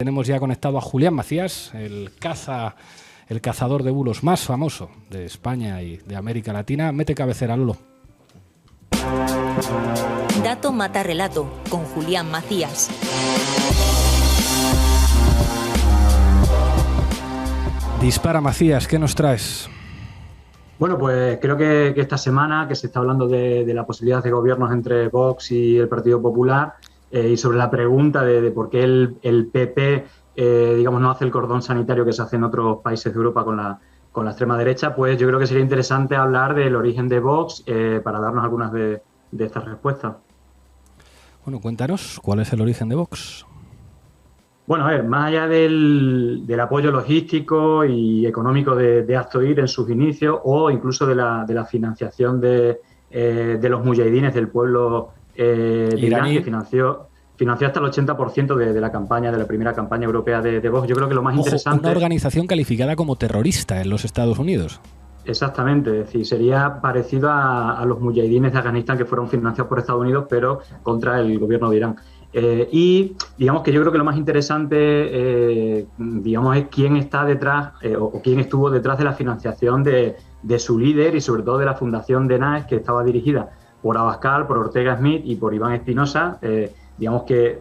Tenemos ya conectado a Julián Macías, el cazador de bulos más famoso de España y de América Latina. Mete cabecera, Lolo. Dato mata relato, con Julián Macías. Dispara, Macías, ¿qué nos traes? Bueno, pues creo que esta semana que se está hablando de la posibilidad de gobiernos entre Vox y el Partido Popular y sobre la pregunta de por qué el PP digamos, no hace el cordón sanitario que se hace en otros países de Europa con la extrema derecha, pues yo creo que sería interesante hablar del origen de Vox para darnos algunas de estas respuestas. Bueno, cuéntanos, ¿cuál es el origen de Vox? Bueno, a ver, más allá del apoyo logístico y económico de Actoir en sus inicios o incluso de la financiación de los mujahidines del pueblo de Irán, que financió hasta el 80% de la campaña, de la primera campaña europea de Vox. Yo creo que lo más interesante... Una organización calificada como terrorista en los Estados Unidos. Exactamente, es decir, sería parecido a los mujahidines de Afganistán que fueron financiados por Estados Unidos, pero contra el gobierno de Irán. Y digamos que yo creo que lo más interesante, digamos, es quién está detrás o quién estuvo detrás de la financiación de su líder y sobre todo de la fundación de Daesh, que estaba dirigida por Abascal, por Ortega Smith y por Iván Espinosa. Digamos que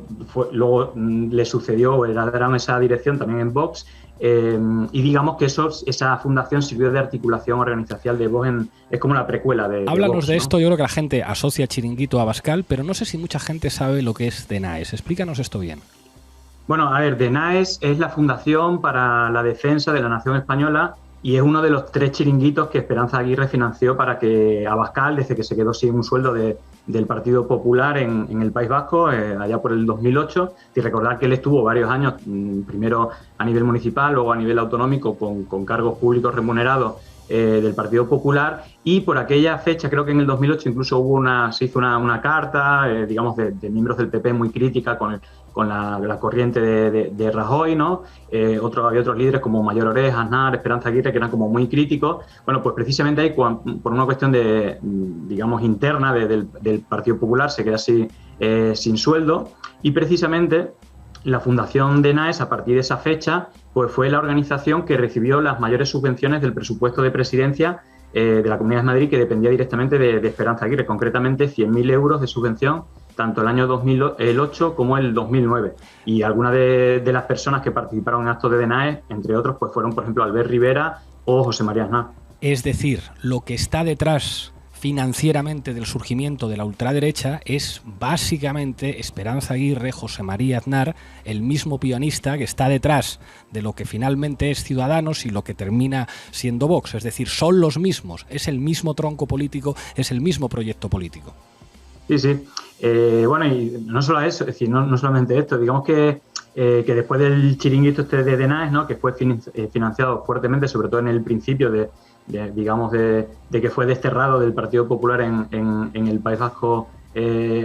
luego le sucedió o heredaron esa dirección también en Vox. Y digamos que esa fundación sirvió de articulación organizacional de Vox, es como la precuela de Háblanos Vox, de ¿no? esto. Yo creo que la gente asocia Chiringuito a Abascal, pero no sé si mucha gente sabe lo que es Daesh. Explícanos esto bien. Bueno, a ver, Daesh es la Fundación para la Defensa de la Nación Española y es uno de los 3 chiringuitos que Esperanza Aguirre financió para que Abascal, desde que se quedó sin un sueldo del Partido Popular en el País Vasco, allá por el 2008, y recordar que él estuvo varios años, primero a nivel municipal, luego a nivel autonómico, con cargos públicos remunerados del Partido Popular, y por aquella fecha, creo que en el 2008 incluso se hizo una carta, digamos, de miembros del PP muy crítica con la corriente de Rajoy, ¿no? Había otros líderes como Mayor Oreja, Aznar, Esperanza Aguirre, que eran como muy críticos. Bueno, pues precisamente ahí, por una cuestión digamos, interna del Partido Popular, se queda así sin sueldo, y precisamente la fundación de Daesh, a partir de esa fecha, pues fue la organización que recibió las mayores subvenciones del presupuesto de presidencia de la Comunidad de Madrid, que dependía directamente de Esperanza Aguirre, concretamente 100.000 euros de subvención, tanto el año 2008 como el 2009. Y algunas de las personas que participaron en actos de Daesh, entre otros, pues fueron, por ejemplo, Albert Rivera o José María Aznar. Es decir, lo que está detrás financieramente del surgimiento de la ultraderecha es básicamente Esperanza Aguirre, José María Aznar, el mismo pianista que está detrás de lo que finalmente es Ciudadanos y lo que termina siendo Vox. Es decir, son los mismos, es el mismo tronco político, es el mismo proyecto político. Sí. Bueno, y no solo eso, es decir, no solamente esto, digamos que después del chiringuito este de Daesh, ¿no?, que fue financiado fuertemente, sobre todo en el principio de que fue desterrado del Partido Popular en el País Vasco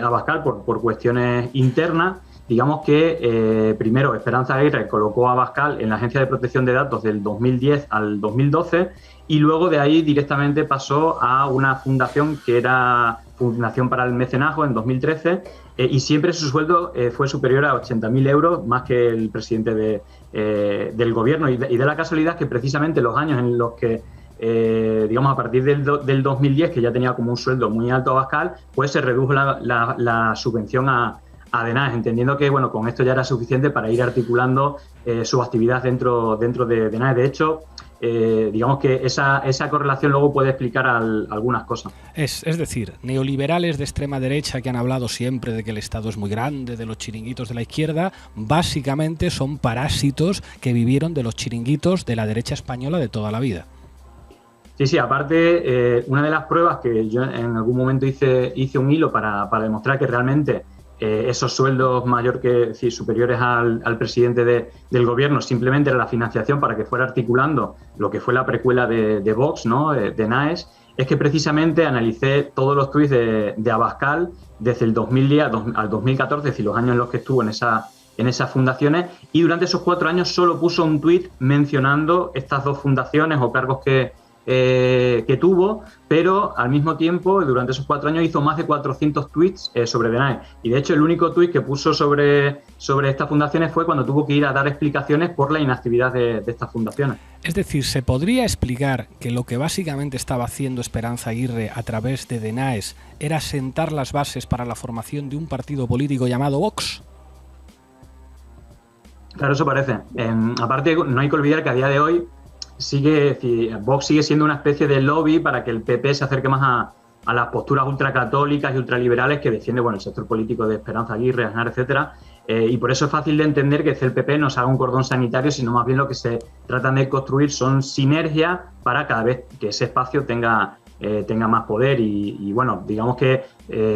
Abascal por cuestiones internas. Digamos que primero Esperanza Aguirre colocó a Abascal en la Agencia de Protección de Datos del 2010 al 2012 y luego de ahí directamente pasó a una fundación que era Fundación para el Mecenazgo en 2013 y siempre su sueldo fue superior a 80.000 euros, más que el presidente del gobierno. Y da la casualidad que precisamente los años en los que digamos, a partir del 2010, que ya tenía como un sueldo muy alto Abascal, pues se redujo la subvención a Daesh, entendiendo que, bueno, con esto ya era suficiente para ir articulando su actividad dentro de Daesh. De hecho, digamos que esa correlación luego puede explicar algunas cosas. Es decir, neoliberales de extrema derecha que han hablado siempre de que el Estado es muy grande, de los chiringuitos de la izquierda, básicamente son parásitos que vivieron de los chiringuitos de la derecha española de toda la vida. Sí, aparte, una de las pruebas que yo en algún momento hice un hilo para demostrar que realmente esos sueldos superiores al presidente del gobierno simplemente era la financiación para que fuera articulando lo que fue la precuela de Vox, ¿no?, de Daesh, es que precisamente analicé todos los tuits de Abascal desde el 2010 al 2014, es decir, los años en los que estuvo en esas fundaciones, y durante esos 4 años solo puso un tuit mencionando estas 2 fundaciones o cargos que que tuvo, pero al mismo tiempo, durante esos 4 años, hizo más de 400 tweets sobre DNAE. Y de hecho, el único tweet que puso sobre estas fundaciones fue cuando tuvo que ir a dar explicaciones por la inactividad de estas fundaciones. Es decir, ¿se podría explicar que lo que básicamente estaba haciendo Esperanza Aguirre a través de DNAES era sentar las bases para la formación de un partido político llamado Vox? Claro, eso parece. Aparte, no hay que olvidar que a día de hoy Vox sigue siendo una especie de lobby para que el PP se acerque más a las posturas ultracatólicas y ultraliberales que defiende el sector político de Esperanza Aguirre, Aznar, etcétera. Y por eso es fácil de entender que el PP no se haga un cordón sanitario, sino más bien lo que se tratan de construir son sinergias para cada vez que ese espacio tenga más poder. Y bueno, digamos que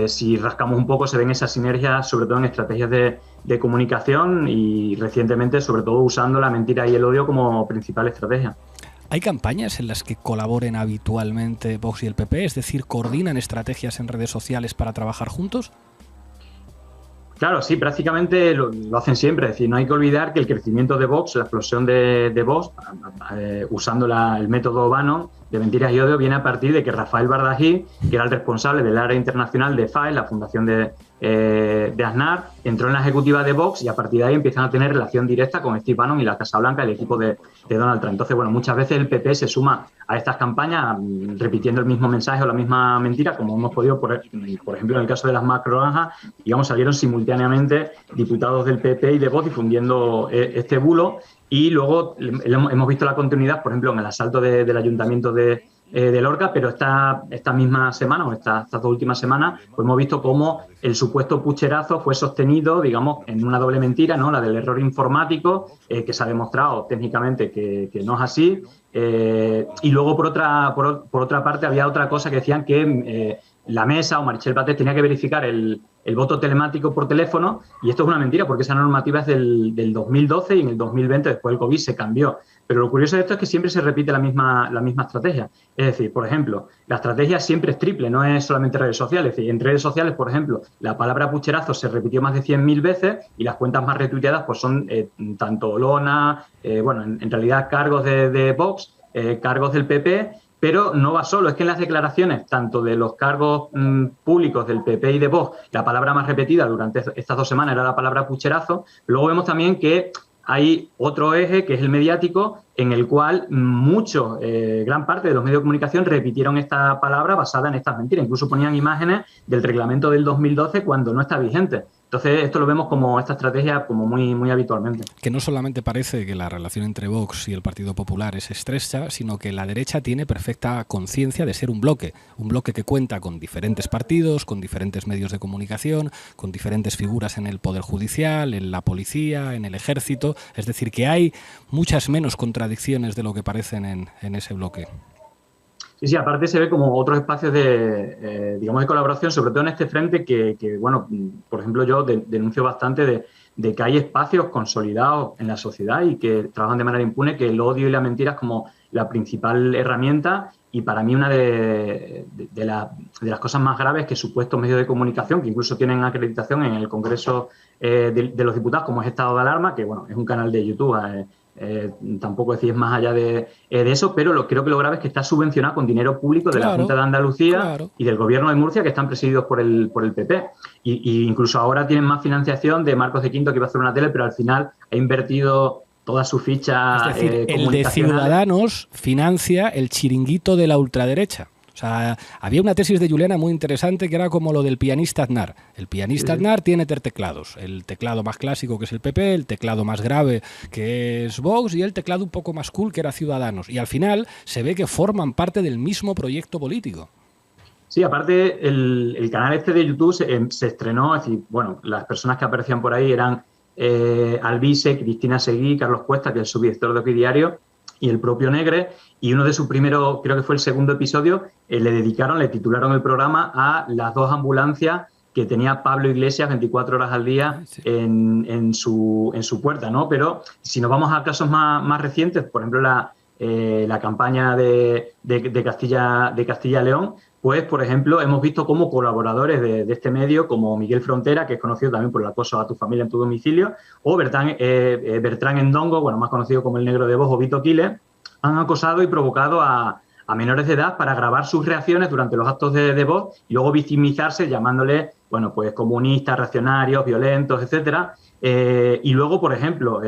si rascamos un poco se ven esas sinergias, sobre todo en estrategias de comunicación y recientemente, sobre todo, usando la mentira y el odio como principal estrategia. ¿Hay campañas en las que colaboren habitualmente Vox y el PP? Es decir, ¿coordinan estrategias en redes sociales para trabajar juntos? Claro, sí, prácticamente lo hacen siempre. Es decir, no hay que olvidar que el crecimiento de Vox, la explosión de Vox, usando el método Bannon de mentiras y odio, viene a partir de que Rafael Bardají, que era el responsable del área internacional de FAES, la fundación de Aznar, entró en la ejecutiva de Vox y a partir de ahí empiezan a tener relación directa con Steve Bannon y la Casa Blanca, el equipo de Donald Trump. Entonces, bueno, muchas veces el PP se suma a estas campañas repitiendo el mismo mensaje o la misma mentira, como hemos podido, por ejemplo, en el caso de las macronaranjas, digamos, salieron simultáneamente diputados del PP y de Vox difundiendo este bulo. Y luego hemos visto la continuidad, por ejemplo, en el asalto del ayuntamiento de Lorca, pero esta misma semana, o estas 2 últimas semanas, pues hemos visto cómo el supuesto pucherazo fue sostenido, digamos, en una doble mentira, ¿no? La del error informático, que se ha demostrado técnicamente que no es así. Y luego, por otra parte, había otra cosa que decían que la mesa o Meritxell Batet tenía que verificar el voto telemático por teléfono, y esto es una mentira porque esa normativa es del 2012 y en el 2020, después del COVID, se cambió. Pero lo curioso de esto es que siempre se repite la misma estrategia. Es decir, por ejemplo, la estrategia siempre es triple, no es solamente redes sociales. Es decir, en redes sociales, por ejemplo, la palabra pucherazo se repitió más de 100.000 veces y las cuentas más retuiteadas pues son tanto Olona, en realidad cargos de Vox, cargos del PP. Pero no va solo, es que en las declaraciones, tanto de los cargos públicos del PP y de Vox, la palabra más repetida durante estas 2 semanas era la palabra pucherazo. Luego vemos también que hay otro eje, que es el mediático, en el cual gran parte de los medios de comunicación repitieron esta palabra basada en estas mentiras. Incluso ponían imágenes del reglamento del 2012 cuando no está vigente. Entonces, esto lo vemos como esta estrategia como muy, muy habitualmente. Que no solamente parece que la relación entre Vox y el Partido Popular es estrecha, sino que la derecha tiene perfecta conciencia de ser un bloque que cuenta con diferentes partidos, con diferentes medios de comunicación, con diferentes figuras en el Poder Judicial, en la policía, en el ejército. Es decir, que hay muchas menos contradicciones de lo que parecen en ese bloque. Sí, aparte se ve como otros espacios de colaboración, sobre todo en este frente que por ejemplo, yo denuncio bastante de que hay espacios consolidados en la sociedad y que trabajan de manera impune, que el odio y la mentira es como la principal herramienta. Y para mí una de las cosas más graves que supuestos medios de comunicación, que incluso tienen acreditación en el Congreso de los Diputados, como es Estado de Alarma, que es un canal de YouTube, tampoco decir más allá de eso, pero creo que lo grave es que está subvencionado con dinero público de la Junta de Andalucía y del Gobierno de Murcia, que están presididos por el PP. Y incluso ahora tienen más financiación de Marcos de Quinto, que iba a hacer una tele, pero al final ha invertido toda su ficha. Es decir, el de Ciudadanos financia el chiringuito de la ultraderecha. O sea, había una tesis de Juliana muy interesante que era como lo del pianista Aznar. El pianista Aznar tiene 3 teclados. El teclado más clásico, que es el PP, el teclado más grave, que es Vox, y el teclado un poco más cool, que era Ciudadanos. Y al final se ve que forman parte del mismo proyecto político. Sí, aparte el canal este de YouTube se estrenó, es decir, las personas que aparecían por ahí eran Alvise, Cristina Seguí, Carlos Cuesta, que es el subdirector de Oquidiario, y el propio Negre, y uno de sus primeros, creo que fue el segundo episodio, le titularon el programa a las 2 ambulancias que tenía Pablo Iglesias 24 horas al día en su puerta, ¿no? Pero si nos vamos a casos más recientes, por ejemplo, la campaña de Castilla y León, pues, por ejemplo, hemos visto cómo colaboradores de este medio, como Miguel Frontera, que es conocido también por el acoso a tu familia en tu domicilio, o Bertrán Endongo, más conocido como el Negro de Vox, o Vito Quiles, han acosado y provocado a a menores de edad para grabar sus reacciones durante los actos de voz y luego victimizarse llamándoles, bueno, pues comunistas, reaccionarios, violentos, etcétera. Y luego, por ejemplo,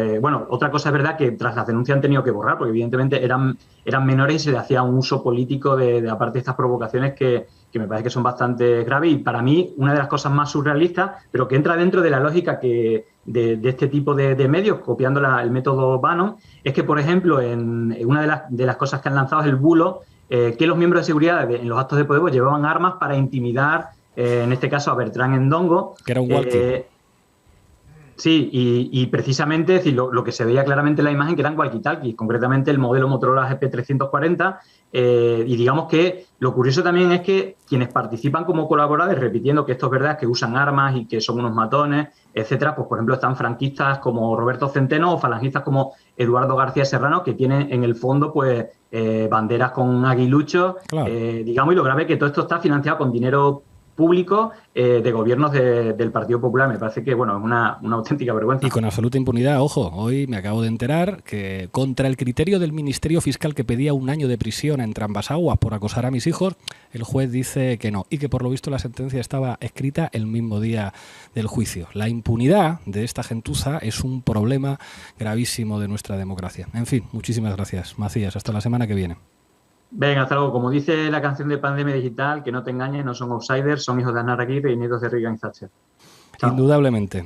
otra cosa es verdad que tras las denuncias han tenido que borrar, porque evidentemente eran menores y se le hacía un uso político de aparte de estas provocaciones que me parece que son bastante graves. Y para mí, una de las cosas más surrealistas, pero que entra dentro de la lógica de este tipo de medios, copiando el método Bannon, es que, por ejemplo, en una de las cosas que han lanzado es el bulo, que los miembros de seguridad en los actos de Podemos llevaban armas para intimidar, en este caso, a Bertrán Endongo. Que era un walkie. Sí, y precisamente es decir, lo que se veía claramente en la imagen que eran walkie-talkies, concretamente el modelo Motorola GP340, y digamos que lo curioso también es que quienes participan como colaboradores, repitiendo que esto es verdad, que usan armas y que son unos matones, etcétera, pues por ejemplo están franquistas como Roberto Centeno o falangistas como Eduardo García Serrano, que tienen en el fondo pues banderas con aguiluchos, claro. Digamos, y lo grave es que todo esto está financiado con dinero público de gobiernos del Partido Popular. Me parece que, bueno, es una auténtica vergüenza. Y con absoluta impunidad, ojo, hoy me acabo de enterar que contra el criterio del Ministerio Fiscal que pedía 1 año de prisión en Trambasaguas por acosar a mis hijos, el juez dice que no, y que por lo visto la sentencia estaba escrita el mismo día del juicio. La impunidad de esta gentuza es un problema gravísimo de nuestra democracia. En fin, muchísimas gracias, Macías. Hasta la semana que viene. Venga, hasta luego. Como dice la canción de Pandemia Digital, que no te engañes, no son outsiders, son hijos de Aznar Aguirre y nietos de Reagan Thatcher. Chao. Indudablemente.